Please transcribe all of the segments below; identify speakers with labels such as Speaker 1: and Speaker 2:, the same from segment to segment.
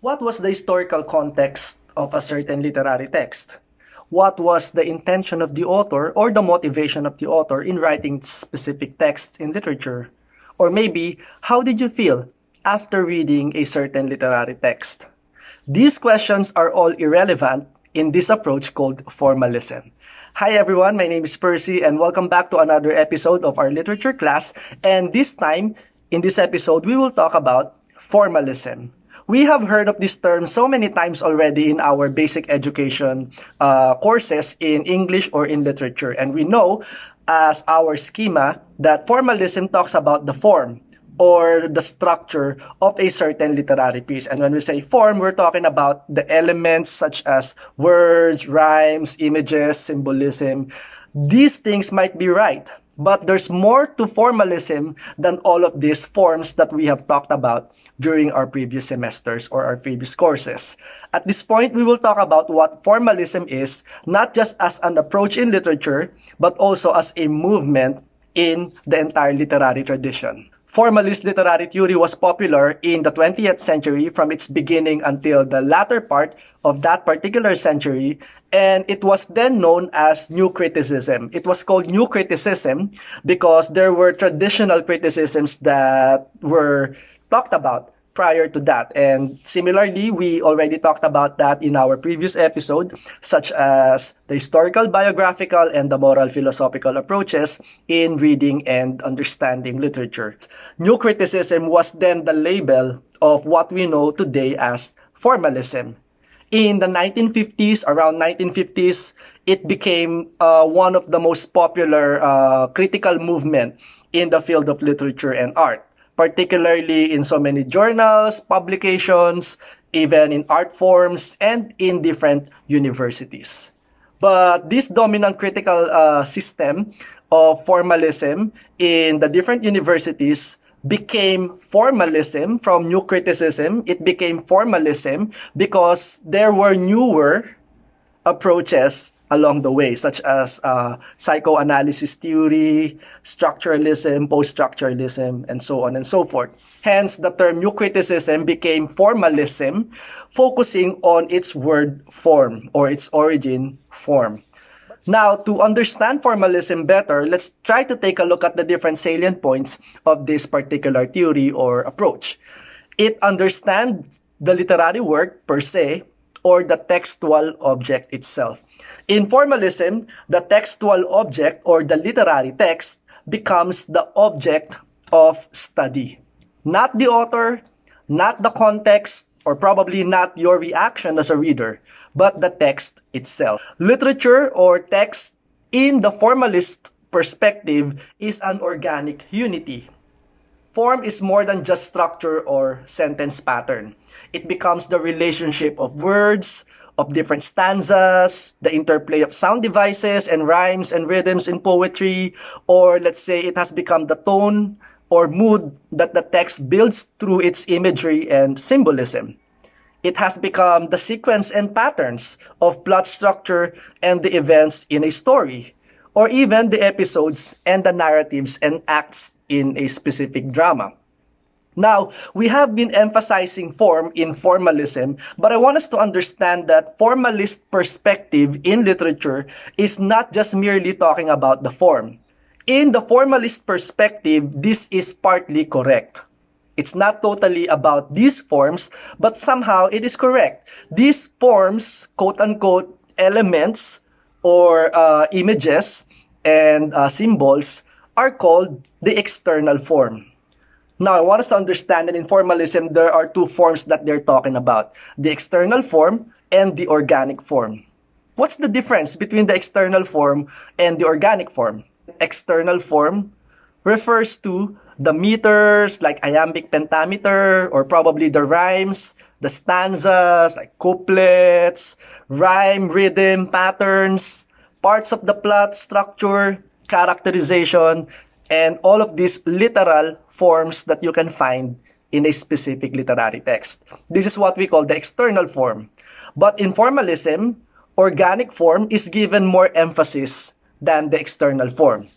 Speaker 1: What was the historical context of a certain literary text? What was the intention of the author or the motivation of the author in writing specific texts in literature? Or maybe, how did you feel after reading a certain literary text? These questions are all irrelevant in this approach called formalism. Hi everyone, my name is Percy and welcome back to another episode of our literature class. And this time, in this episode, we will talk about formalism. We have heard of this term so many times already in our basic education courses in English or in literature. And we know as our schema that formalism talks about the form or the structure of a certain literary piece. And when we say form, we're talking about the elements such as words, rhymes, images, symbolism. These things might be right, but there's more to formalism than all of these forms that we have talked about during our previous semesters or our previous courses. At this point, we will talk about what formalism is, not just as an approach in literature, but also as a movement in the entire literary tradition. Formalist literary theory was popular in the 20th century from its beginning until the latter part of that particular century, and it was then known as New Criticism. It was called New Criticism because there were traditional criticisms that were talked about prior to that. And similarly, we already talked about that in our previous episode, such as the historical, biographical, and the moral philosophical approaches in reading and understanding literature. New criticism was then the label of what we know today as formalism. In the 1950s, around 1950s, it became one of the most popular critical movement in the field of literature and art, particularly in so many journals, publications, even in art forms, and in different universities. But this dominant critical system of formalism in the different universities became formalism from new criticism. It became formalism because there were newer approaches along the way, such as psychoanalysis theory, structuralism, post-structuralism, and so on and so forth. Hence, the term new criticism became formalism, focusing on its word form or its origin form. Now, to understand formalism better, let's try to take a look at the different salient points of this particular theory or approach. It understands the literary work per se, or the textual object itself. In formalism, the textual object or the literary text becomes the object of study. Not the author, not the context, or probably not your reaction as a reader, but the text itself. Literature or text in the formalist perspective is an organic unity. Form is more than just structure or sentence pattern. It becomes the relationship of words, of different stanzas, the interplay of sound devices and rhymes and rhythms in poetry, or let's say it has become the tone or mood that the text builds through its imagery and symbolism. It has become the sequence and patterns of plot structure and the events in a story, or even the episodes and the narratives and acts in a specific drama. Now, we have been emphasizing form in formalism, but I want us to understand that formalist perspective in literature is not just merely talking about the form. In the formalist perspective, this is partly correct. It's not totally about these forms, but somehow it is correct. These forms, quote-unquote, elements or images and symbols are called the external form. Now, I want us to understand that in formalism, there are two forms that they're talking about, the external form and the organic form. What's the difference between the external form and the organic form? External form refers to the meters, like iambic pentameter, or probably the rhymes, the stanzas, like couplets, rhyme, rhythm, patterns, parts of the plot, structure, characterization, and all of these literal forms that you can find in a specific literary text. This is what we call the external form. But in formalism, organic form is given more emphasis than the external form.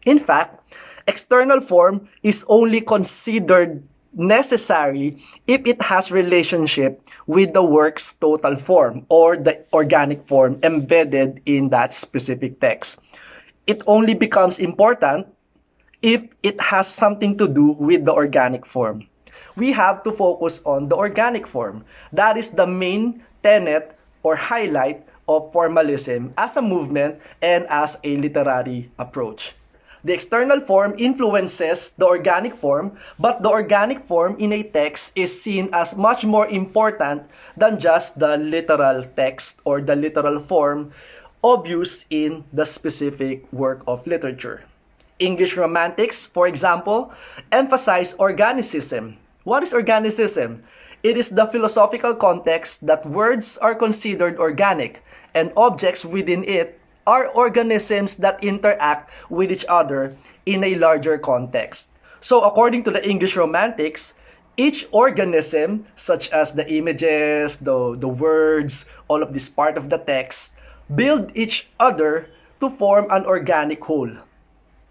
Speaker 1: In fact, external form is only considered necessary if it has relationship with the work's total form or the organic form embedded in that specific text. It only becomes important if it has something to do with the organic form. We have to focus on the organic form. That is the main tenet or highlight of formalism as a movement and as a literary approach. The external form influences the organic form, but the organic form in a text is seen as much more important than just the literal text or the literal form obvious in the specific work of literature. English Romantics, for example, emphasize organicism. What is organicism? It is the philosophical context that words are considered organic and objects within it are organisms that interact with each other in a larger context. So according to the English Romantics, each organism, such as the images, the words, all of this part of the text, build each other to form an organic whole.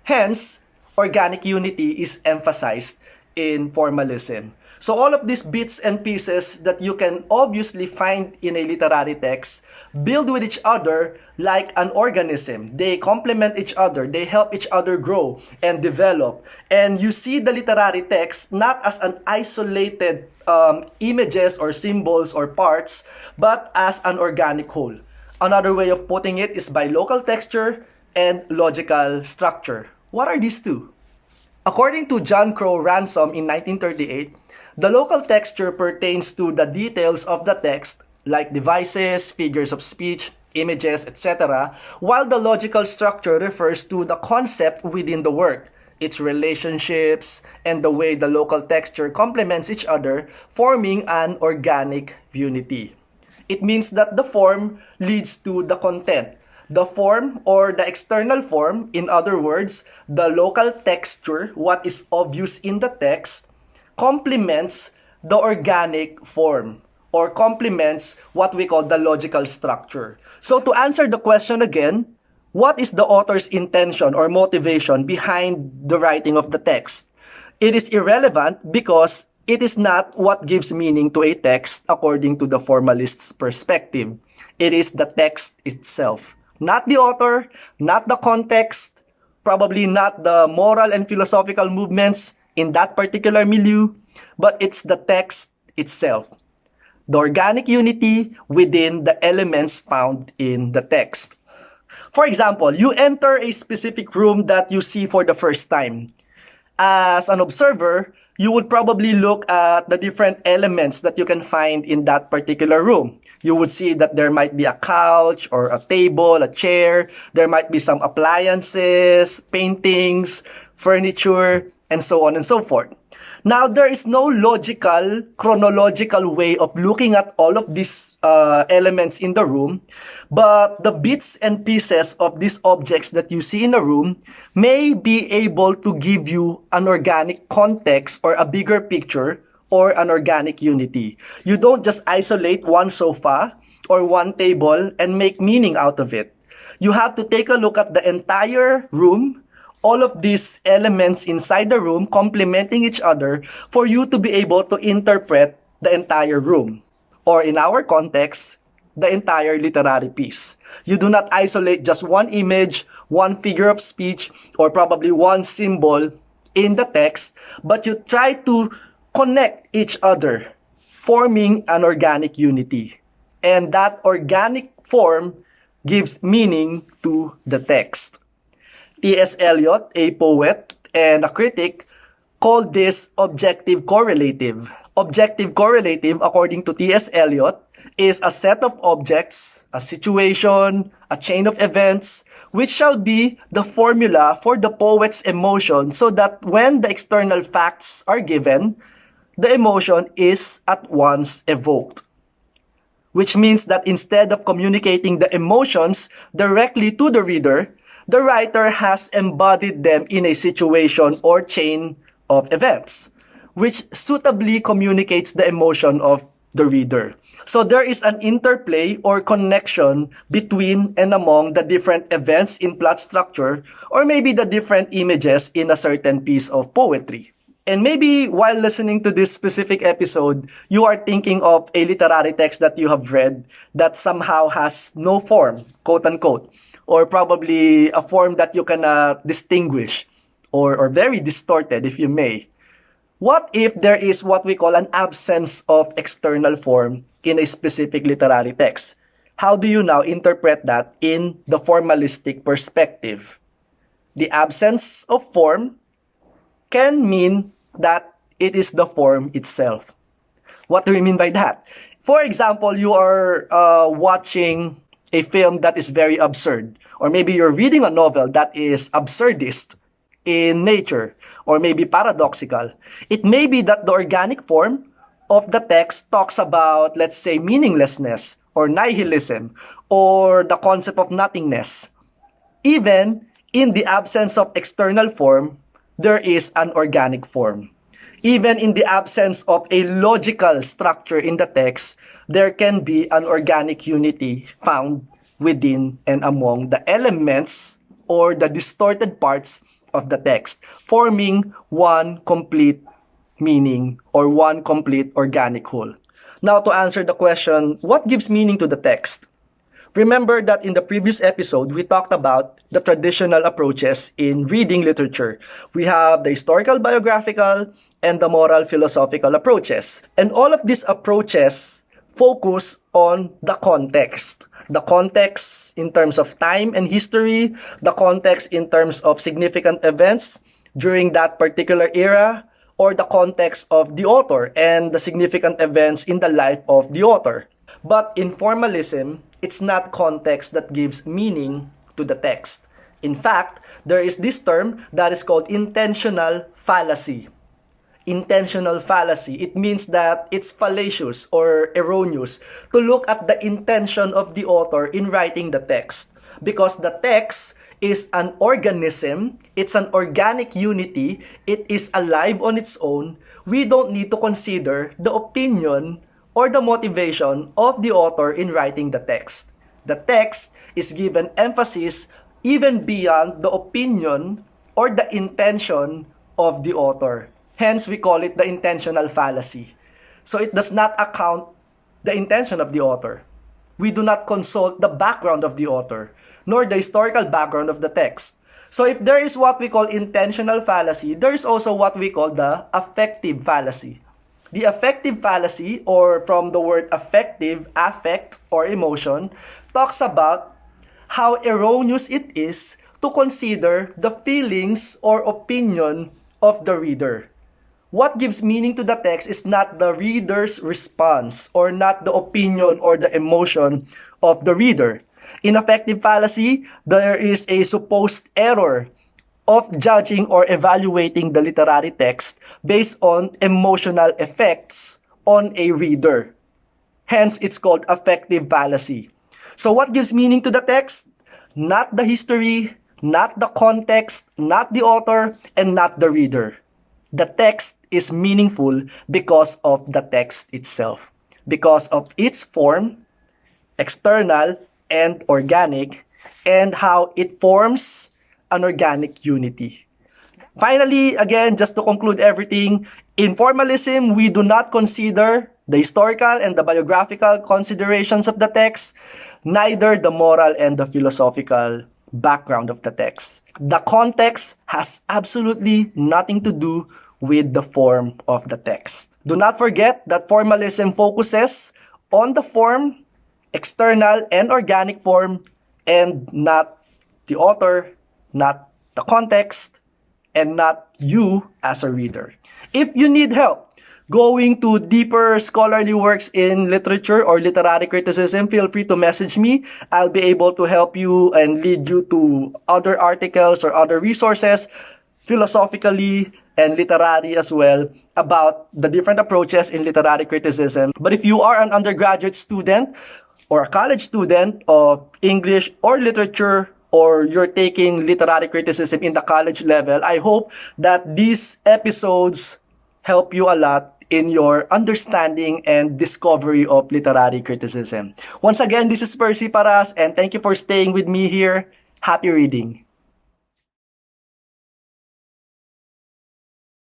Speaker 1: Hence, organic unity is emphasized in formalism. So all of these bits and pieces that you can obviously find in a literary text build with each other like an organism. They complement each other. They help each other grow and develop. And you see the literary text not as an isolated images or symbols or parts, but as an organic whole. Another way of putting it is by local texture and logical structure. What are these two? According to John Crow Ransom in 1938, the local texture pertains to the details of the text, like devices, figures of speech, images, etc., while the logical structure refers to the concept within the work, its relationships, and the way the local texture complements each other, forming an organic unity. It means that the form leads to the content. The form or the external form, in other words, the local texture, what is obvious in the text, complements the organic form or complements what we call the logical structure. So to answer the question again, what is the author's intention or motivation behind the writing of the text? It is irrelevant because it is not what gives meaning to a text according to the formalist's perspective. It is the text itself. Not the author, not the context, probably not the moral and philosophical movements in that particular milieu, but it's the text itself. The organic unity within the elements found in the text. For example, you enter a specific room that you see for the first time. As an observer, you would probably look at the different elements that you can find in that particular room. You would see that there might be a couch or a table, a chair. There might be some appliances, paintings, furniture, and so on and so forth. Now, there is no logical, chronological way of looking at all of these elements in the room, but the bits and pieces of these objects that you see in a room may be able to give you an organic context or a bigger picture or an organic unity. You don't just isolate one sofa or one table and make meaning out of it. You have to take a look at the entire room, all of these elements inside the room complementing each other for you to be able to interpret the entire room. Or in our context, the entire literary piece. You do not isolate just one image, one figure of speech, or probably one symbol in the text, but you try to connect each other, forming an organic unity. And that organic form gives meaning to the text. T.S. Eliot, a poet and a critic, called this objective correlative. Objective correlative, according to T.S. Eliot, is a set of objects, a situation, a chain of events, which shall be the formula for the poet's emotion so that when the external facts are given, the emotion is at once evoked. Which means that instead of communicating the emotions directly to the reader, the writer has embodied them in a situation or chain of events, which suitably communicates the emotion of the reader. So there is an interplay or connection between and among the different events in plot structure or maybe the different images in a certain piece of poetry. And maybe while listening to this specific episode, you are thinking of a literary text that you have read that somehow has no form, quote unquote, or probably a form that you cannot distinguish, or very distorted, if you may. What if there is what we call an absence of external form in a specific literary text? How do you now interpret that in the formalistic perspective? The absence of form can mean that it is the form itself. What do we mean by that? For example, you are watching a film that is very absurd, or maybe you're reading a novel that is absurdist in nature, or maybe paradoxical. It may be that the organic form of the text talks about, let's say, meaninglessness, or nihilism, or the concept of nothingness. Even in the absence of external form, there is an organic form. Even in the absence of a logical structure in the text, there can be an organic unity found within and among the elements or the distorted parts of the text, forming one complete meaning or one complete organic whole. Now, to answer the question, what gives meaning to the text? Remember that in the previous episode, we talked about the traditional approaches in reading literature. We have the historical biographical and the moral philosophical approaches. And all of these approaches focus on the context. The context in terms of time and history, the context in terms of significant events during that particular era, or the context of the author and the significant events in the life of the author. But in formalism, it's not context that gives meaning to the text. In fact, there is this term that is called intentional fallacy. Intentional fallacy. It means that it's fallacious or erroneous to look at the intention of the author in writing the text. Because the text is an organism, it's an organic unity, it is alive on its own. We don't need to consider the opinion or the motivation of the author in writing the text. The text is given emphasis even beyond the opinion or the intention of the author. Hence, we call it the intentional fallacy. So it does not account the intention of the author. We do not consult the background of the author, nor the historical background of the text. So if there is what we call intentional fallacy, there is also what we call the affective fallacy. The affective fallacy, or from the word affective, affect or emotion, talks about how erroneous it is to consider the feelings or opinion of the reader. What gives meaning to the text is not the reader's response or not the opinion or the emotion of the reader. In affective fallacy, there is a supposed error of judging or evaluating the literary text based on emotional effects on a reader. Hence, it's called affective fallacy. So what gives meaning to the text? Not the history, not the context, not the author, and not the reader. The text is meaningful because of the text itself, because of its form, external and organic, and how it forms an organic unity. Finally, again, just to conclude everything, in formalism, we do not consider the historical and the biographical considerations of the text, neither the moral and the philosophical background of the text. The context has absolutely nothing to do with the form of the text. Do not forget that formalism focuses on the form, external and organic form, and not the author, not the context, and not you as a reader. If you need help going to deeper scholarly works in literature or literary criticism, feel free to message me. I'll be able to help you and lead you to other articles or other resources, philosophically and literary as well, about the different approaches in literary criticism. But if you are an undergraduate student or a college student of English or literature, or you're taking literary criticism in the college level, I hope that these episodes help you a lot in your understanding and discovery of literary criticism. Once again, this is Percy Paras, and thank you for staying with me here. Happy reading.